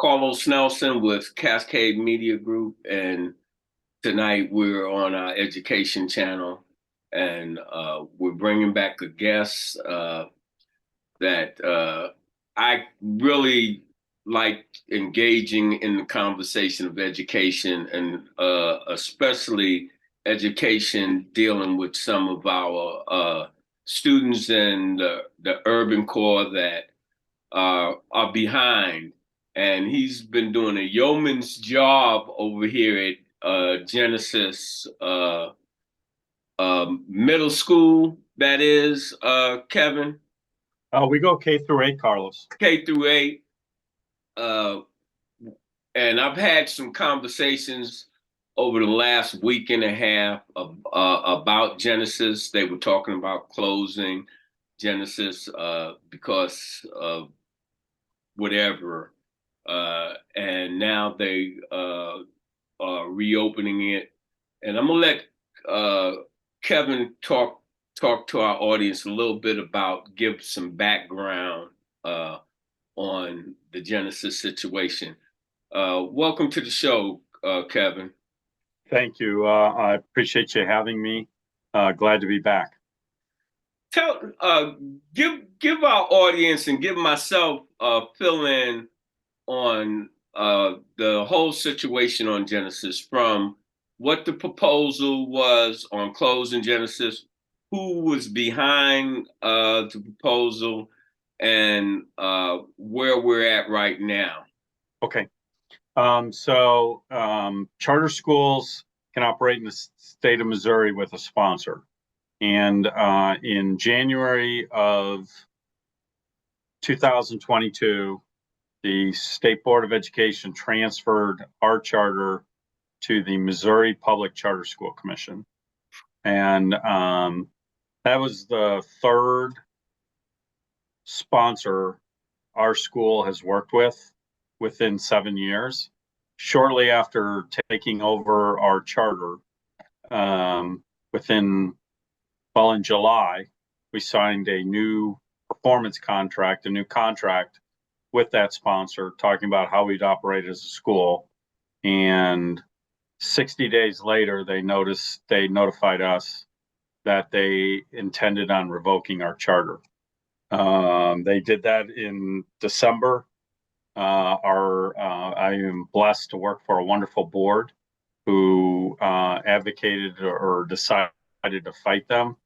Carlos Nelson with Cascade Media Group, and tonight we're on our education channel, and we're bringing back a guest that I really like engaging in the conversation of education, and especially education dealing with some of our students in the urban core that are behind. And he's been doing a yeoman's job over here at Genesis Middle School, that is, Kevin. We go K through 8, Carlos. K through 8. And I've had some conversations over the last week and a half about Genesis. They were talking about closing Genesis because of whatever. And now they are reopening it. And I'm gonna let Kevin talk to our audience a little bit about, give some background on the Genesis situation. Welcome to the show, Kevin. Thank you. I appreciate you having me. Glad to be back. Give our audience and give myself a fill in on the whole situation on Genesis, from what the proposal was on closing Genesis, who was behind the proposal, and where we're at right now. Okay. So charter schools can operate in the state of Missouri with a sponsor. And in January of 2022, the State Board of Education transferred our charter to the Missouri Public Charter School Commission. And that was the third sponsor our school has worked with within 7 years. Shortly after taking over our charter, in July, we signed a new performance contract, a new contract with that sponsor, talking about how we'd operate as a school. And 60 days later, they notified us that they intended on revoking our charter. They did that in December. I am blessed to work for a wonderful board who advocated or decided to fight them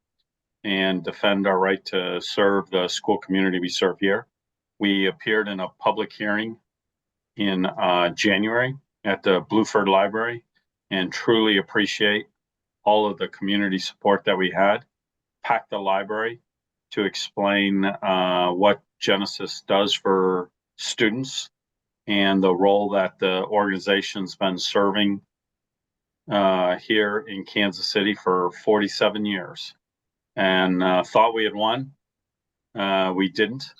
and defend our right to serve the school community we serve here. We appeared in a public hearing in January at the Bluford Library, and truly appreciate all of the community support that we had. Packed the library to explain what Genesis does for students and the role that the organization's been serving here in Kansas City for 47 years. And thought we had won. We didn't.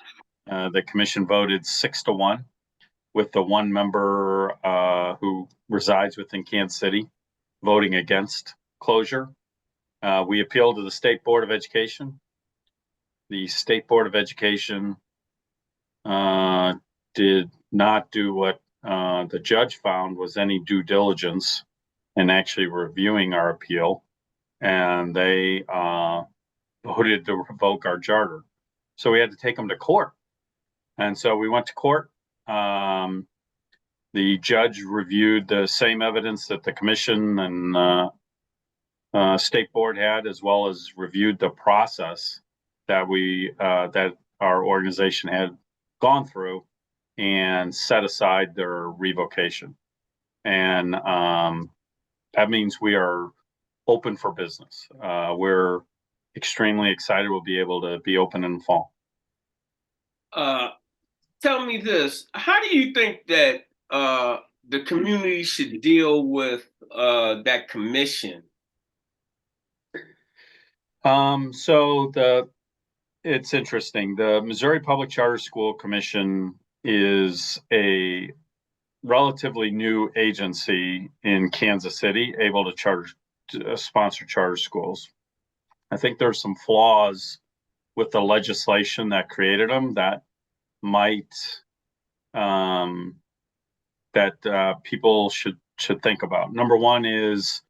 The commission voted 6-1, with the one member who resides within Kansas City voting against closure. We appealed to the State Board of Education. The State Board of Education did not do what the judge found was any due diligence in actually reviewing our appeal, and they voted to revoke our charter. So we had to take them to court. And so we went to court. The judge reviewed the same evidence that the commission and state board had, as well as reviewed the process that that our organization had gone through, and set aside their revocation. And that means we are open for business. We're extremely excited we'll be able to be open in the fall. Tell me this: how do you think that the community should deal with that commission? It's interesting. The Missouri Public Charter School Commission is a relatively new agency in Kansas City, able to sponsor charter schools. I think there's some flaws with the legislation that created them that might that people should think about. Number one is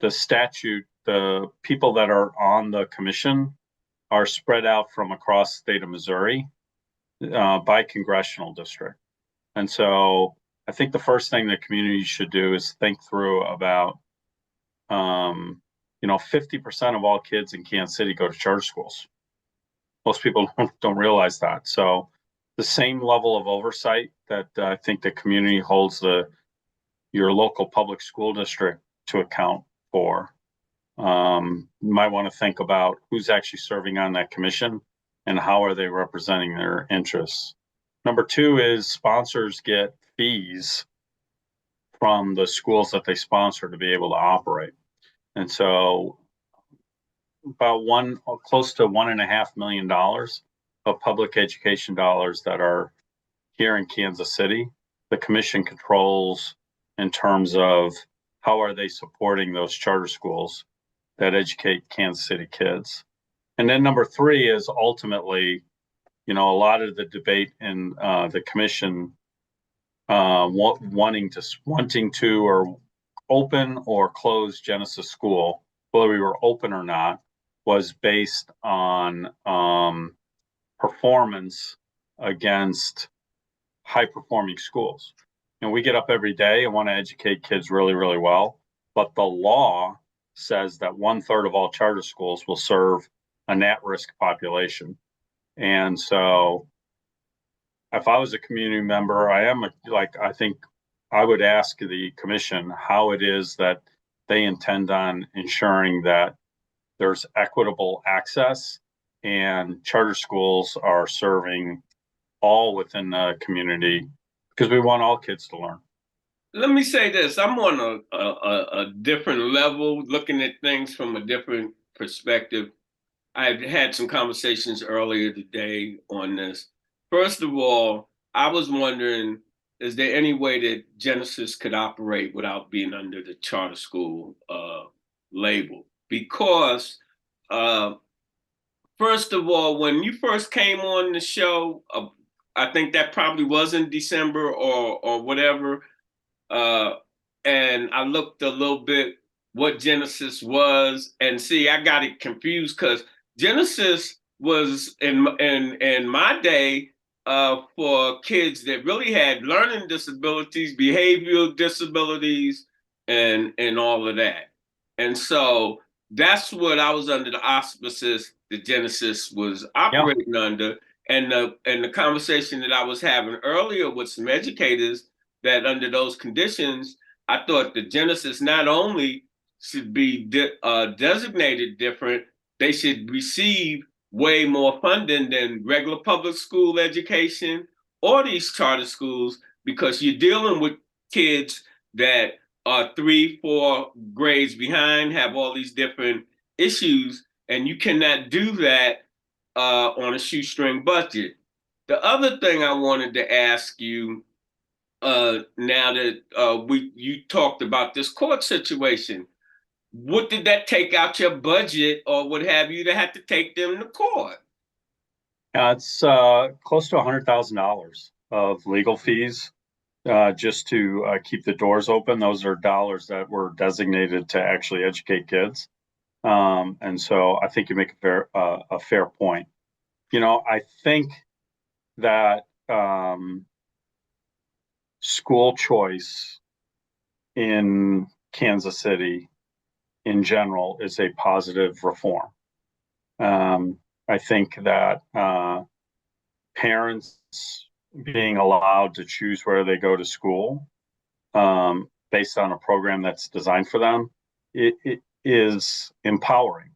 the statute. The people that are on the commission are spread out from across the state of Missouri by congressional district. And so I think the first thing the community should do is think through about, 50% of all kids in Kansas City go to charter schools. Most people don't realize that. So the same level of oversight that I think the community holds your local public school district to account for. You might want to think about who's actually serving on that commission and how are they representing their interests. Number two is sponsors get fees from the schools that they sponsor to be able to operate. And so about close to $1.5 million of public education dollars that are here in Kansas City, the commission controls in terms of how are they supporting those charter schools that educate Kansas City kids. And then number three is ultimately, a lot of the debate in the commission wanting to or open or close Genesis School, whether we were open or not, was based on performance against high-performing schools. And we get up every day and want to educate kids really, really well. But the law says that 1/3 of all charter schools will serve an at-risk population. And so if I was a community member, I think I would ask the commission how it is that they intend on ensuring that there's equitable access and charter schools are serving all within the community because we want all kids to learn. Let me say this. I'm on a different level, looking at things from a different perspective. I've had some conversations earlier today on this. First of all, I was wondering, is there any way that Genesis could operate without being under the charter school label? Because first of all, when you first came on the show, I think that probably was in December or whatever. And I looked a little bit what Genesis was, and see, I got it confused because Genesis was in my day for kids that really had learning disabilities, behavioral disabilities, and all of that. And so that's what I was under the auspices that Genesis was operating under. And the conversation that I was having earlier with some educators that under those conditions, I thought the Genesis not only should be designated different, they should receive way more funding than regular public school education or these charter schools, because you're dealing with kids that are 3-4 grades behind, have all these different issues, and you cannot do that on a shoestring budget. The other thing I wanted to ask you, now that you talked about this court situation, what did that take out your budget or what have you to have to take them to court? It's close to $100,000 of legal fees just to keep the doors open. Those are dollars that were designated to actually educate kids. And so I think you make a fair point. I think that school choice in Kansas City in general is a positive reform. I think that parents being allowed to choose where they go to school based on a program that's designed for them, it is empowering.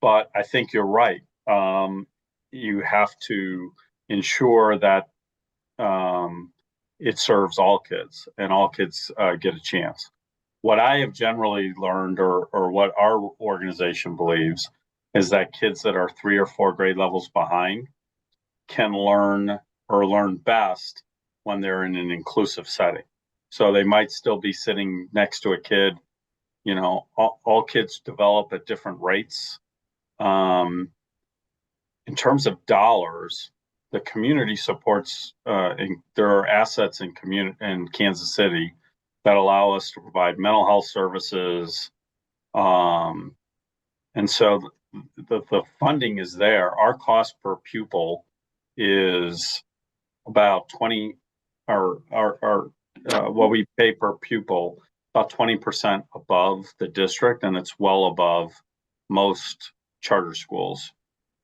But I think you're right. You have to ensure that it serves all kids and all kids get a chance. What I have generally learned, or what our organization believes, is that kids that are 3 or 4 grade levels behind can learn best when they're in an inclusive setting. So they might still be sitting next to a kid. All kids develop at different rates. In terms of dollars, the community supports, there are assets in Kansas City that allow us to provide mental health services. And so the funding is there. Our cost per pupil is about 20, our what we pay per pupil, about 20% above the district, and it's well above most charter schools.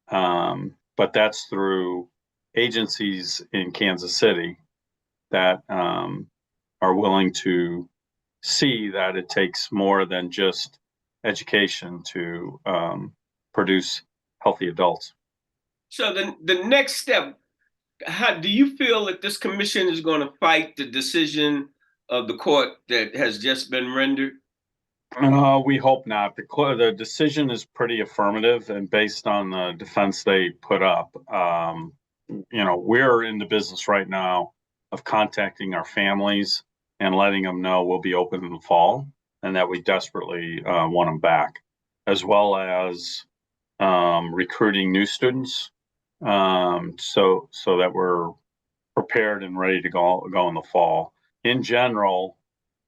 But that's through agencies in Kansas City that are willing to see that it takes more than just education to produce healthy adults. So the next step, how do you feel that this commission is going to fight the decision of the court that has just been rendered? We hope not. The decision is pretty affirmative and based on the defense they put up. We're in the business right now of contacting our families and letting them know we'll be open in the fall and that we desperately want them back, as well as recruiting new students, so that we're prepared and ready to go in the fall. In general,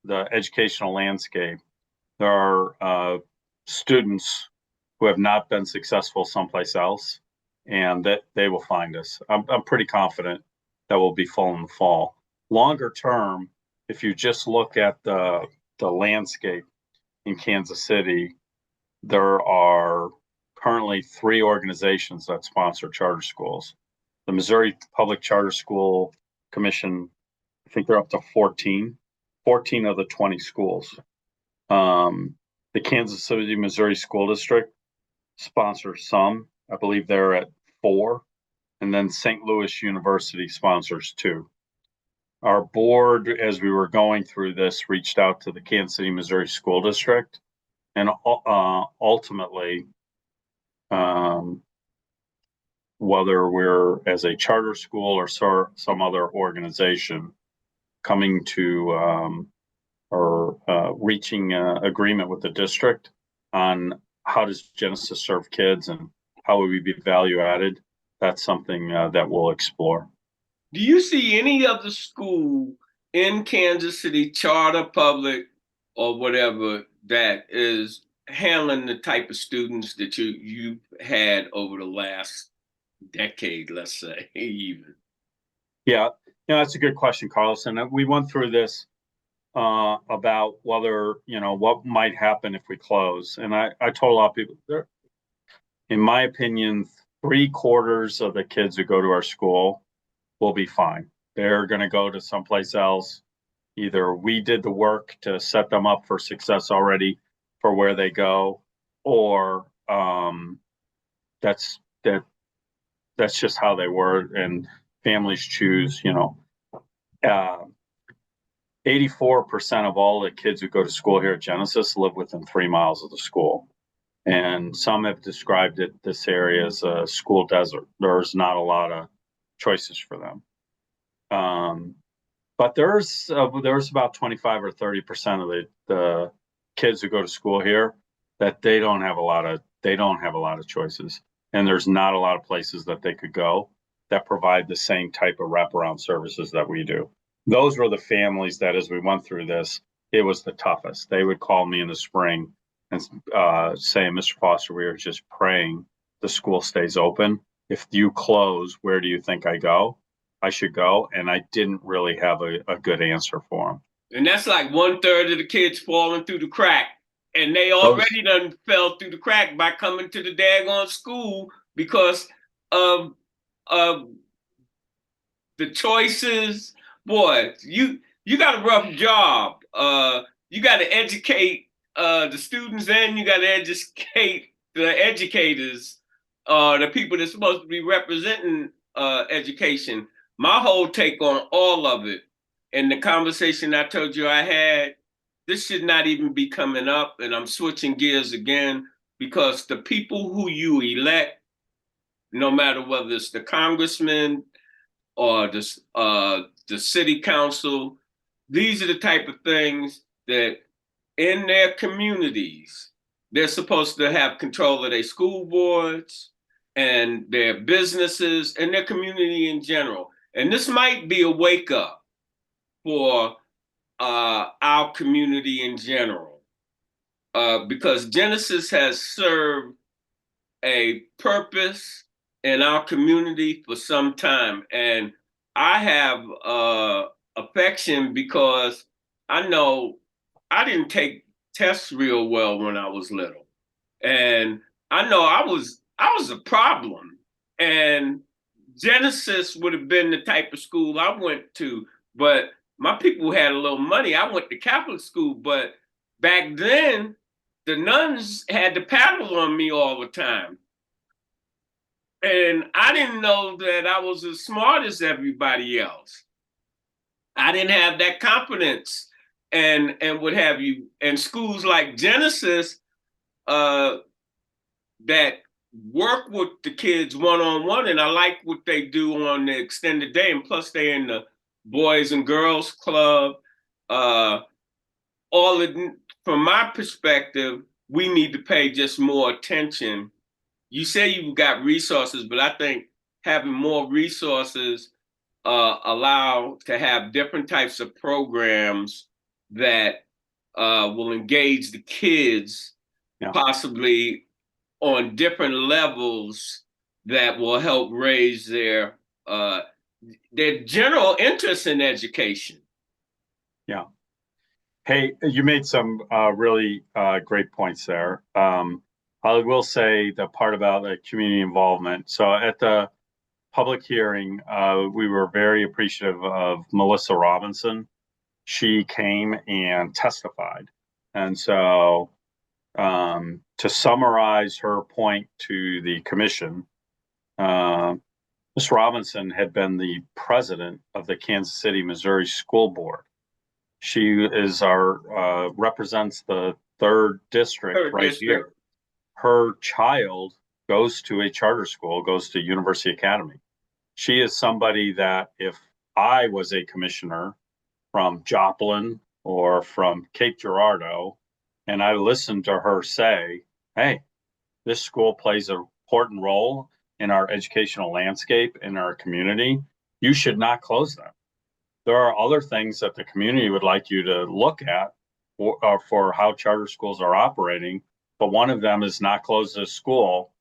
the educational landscape, there are students who have not been successful someplace else, and that they will find us. I'm pretty confident that we'll be full in the fall. Longer term, if you just look at the landscape in Kansas City, there are currently 3 organizations that sponsor charter schools. The Missouri Public Charter School Commission, I think they're up to 14 of the 20 schools. The Kansas City, Missouri School District sponsors some. I believe they're at 4. And then St. Louis University sponsors 2. Our board, as we were going through this, reached out to the Kansas City, Missouri School District. And ultimately, whether we're as a charter school or some other organization, coming to or reaching agreement with the district on how does Genesis serve kids and how would we be value added, that's something that we'll explore. Do you see any other school in Kansas City, charter, public, or whatever, that is handling the type of students that you've had over the last decade, let's say, even? Yeah, that's a good question, Carlos. And we went through this about whether, what might happen if we close. And I told a lot of people, in my opinion, 3/4 of the kids who go to our school will be fine. They're going to go to someplace else. Either we did the work to set them up for success already for where they go, or that's just how they were, and families choose. 84% of all the kids who go to school here at Genesis live within 3 miles of the school. And some have described this area as a school desert. There's not a lot of choices for them. But there's about 25 or 30% of the kids who go to school here that they don't have a lot of choices. And there's not a lot of places that they could go that provide the same type of wraparound services that we do. Those were the families that, as we went through this, it was the toughest. They would call me in the spring and say, Mr. Foster, we are just praying the school stays open. If you close, where do you think I should go? And I didn't really have a good answer for them. And that's like 1/3 of the kids falling through the crack. And they already done fell through the crack by coming to the daggone school because of the choices. Boy, you got a rough job. You got to educate the students, and you got to educate the educators, the people that's supposed to be representing education. My whole take on all of it, and the conversation I told you I had, this should not even be coming up. And I'm switching gears again, because the people who you elect, no matter whether it's the congressman or the city council, these are the type of things that in their communities, they're supposed to have control of their school boards. and their businesses and their community in general. And this might be a wake up for our community in general, because Genesis has served a purpose in our community for some time. And I have affection because I know I didn't take tests real well when I was little. And I know I was a problem. And Genesis would have been the type of school I went to, but my people had a little money. I went to Catholic school, but back then the nuns had to paddle on me all the time. And I didn't know that I was as smart as everybody else. I didn't have that confidence and what have you. And schools like Genesis uh, that work with the kids one on one, and I like what they do on the extended day. And plus, they're in the Boys and Girls Club. Uh, all of, from my perspective, we need to pay just more attention. You say you've got resources, but I think having more resources allow to have different types of programs that will engage the kids, Yeah. possibly on different levels, that will help raise their general interest in education. Yeah. Hey, you made some really great points there. I will say the part about the community involvement. So at the public hearing, we were very appreciative of Melissa Robinson. She came and testified. And so to summarize her point to the commission, Ms. Robinson had been the president of the Kansas City, Missouri School Board. She is our represents the third district here. Her child goes to a charter school, goes to University Academy. She is somebody that if I was a commissioner from Joplin or from Cape Girardeau, and I listened to her say, hey, this school plays an important role in our educational landscape, in our community, you should not close them. There are other things that the community would like you to look at for how charter schools are operating, but one of them is not close this school.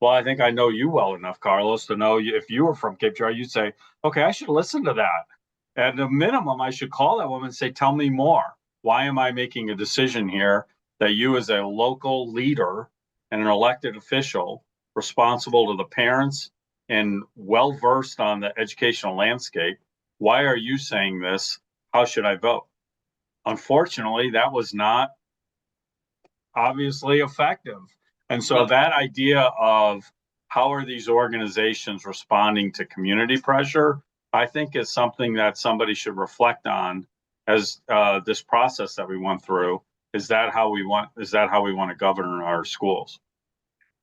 Well, I think I know you well enough, Carlos, to know if you were from Cape Girardeau, you'd say, okay, I should listen to that. At the minimum, I should call that woman and say, tell me more. Why am I making a decision here that you as a local leader and an elected official responsible to the parents and well-versed on the educational landscape, why are you saying this? How should I vote? Unfortunately, that was not obviously effective. And so that idea of how are these organizations responding to community pressure, I think is something that somebody should reflect on as this process that we went through. Is that how we want to govern our schools?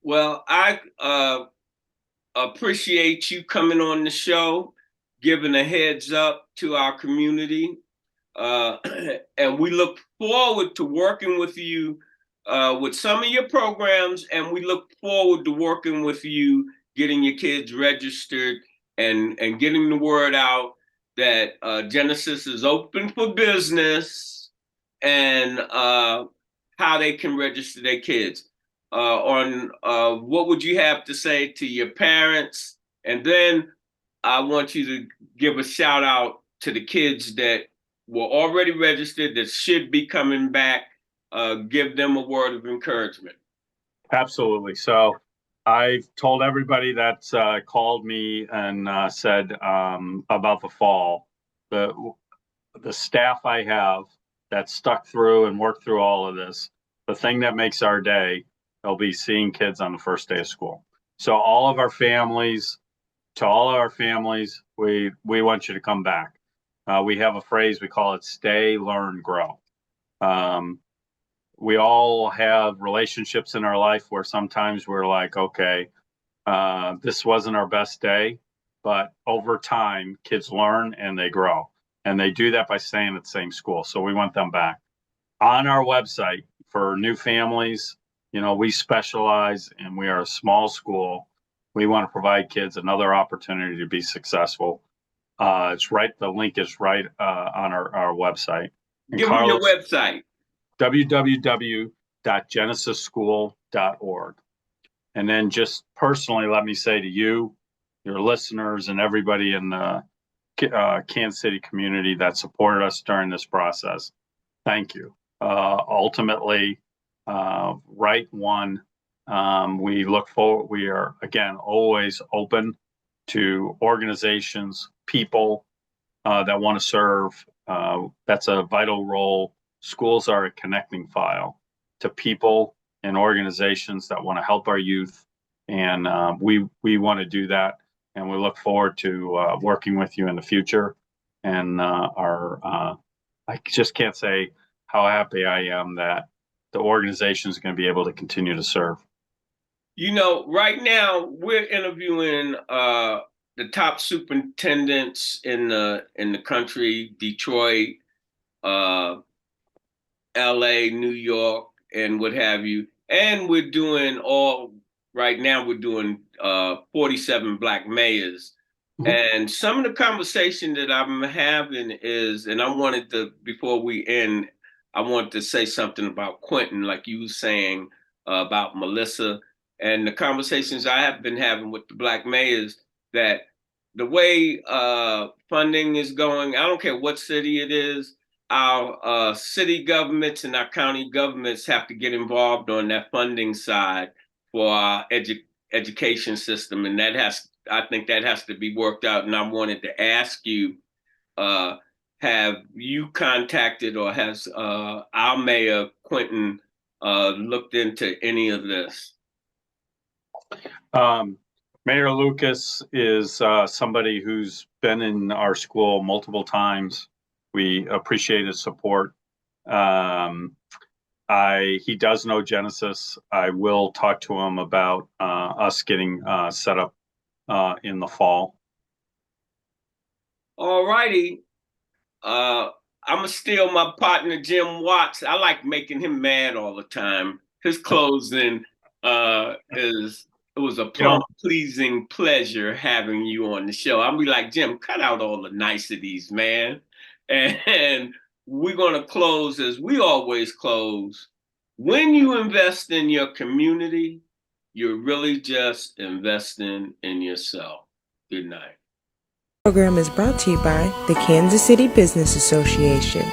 Well, I appreciate you coming on the show, giving a heads up to our community. And we look forward to working with you with some of your programs, and we look forward to working with you, getting your kids registered and getting the word out that Genesis is open for business, and how they can register their kids. On what would you have to say to your parents? And then I want you to give a shout out to the kids that were already registered that should be coming back. Give them a word of encouragement. Absolutely. So I've told everybody that's called me and said about the fall, the staff I have that stuck through and worked through all of this, the thing that makes our day, they'll be seeing kids on the first day of school. So to all of our families, we want you to come back. We have a phrase, we call it stay, learn, grow. We all have relationships in our life where sometimes we're like, okay, this wasn't our best day, but over time, kids learn and they grow. And they do that by staying at the same school. So we want them back. On our website for new families, we specialize and we are a small school. We want to provide kids another opportunity to be successful. The link is right on our website. And Give me your website. www.genesisschool.org. And then just personally, let me say to you, your listeners, and everybody in the Kansas City community that supported us during this process, thank you. Ultimately, right one, we look forward. We are, again, always open to organizations, people that want to serve. That's a vital role. Schools are a connecting file to people and organizations that want to help our youth. And we want to do that. And we look forward to working with you in the future. And I just can't say how happy I am that the organization is going to be able to continue to serve. You know, right now we're interviewing the top superintendents in the country: Detroit, LA, New York, and what have you. And we're doing right now, we're doing 47 Black mayors. Mm-hmm. And some of the conversation that I'm having is, and I wanted to, before we end, I want to say something about Quentin, like you were saying about Melissa, and the conversations I have been having with the Black mayors, that the way funding is going, I don't care what city it is, our city governments and our county governments have to get involved on that funding side for our education system. And I think that has to be worked out. And I wanted to ask you, have you contacted, or has our mayor, Quentin, looked into any of this? Mayor Lucas is somebody who's been in our school multiple times. We appreciate his support. He does know Genesis. I will talk to him about us getting set up in the fall. All righty. I'm gonna steal my partner Jim Watts. I like making him mad all the time. His closing it was a plumb pleasing pleasure having you on the show. I'll be like, Jim, cut out all the niceties, man. And we're gonna close as we always close. When you invest in your community, you're really just investing in yourself. Good night. The program is brought to you by the Kansas City Business Association.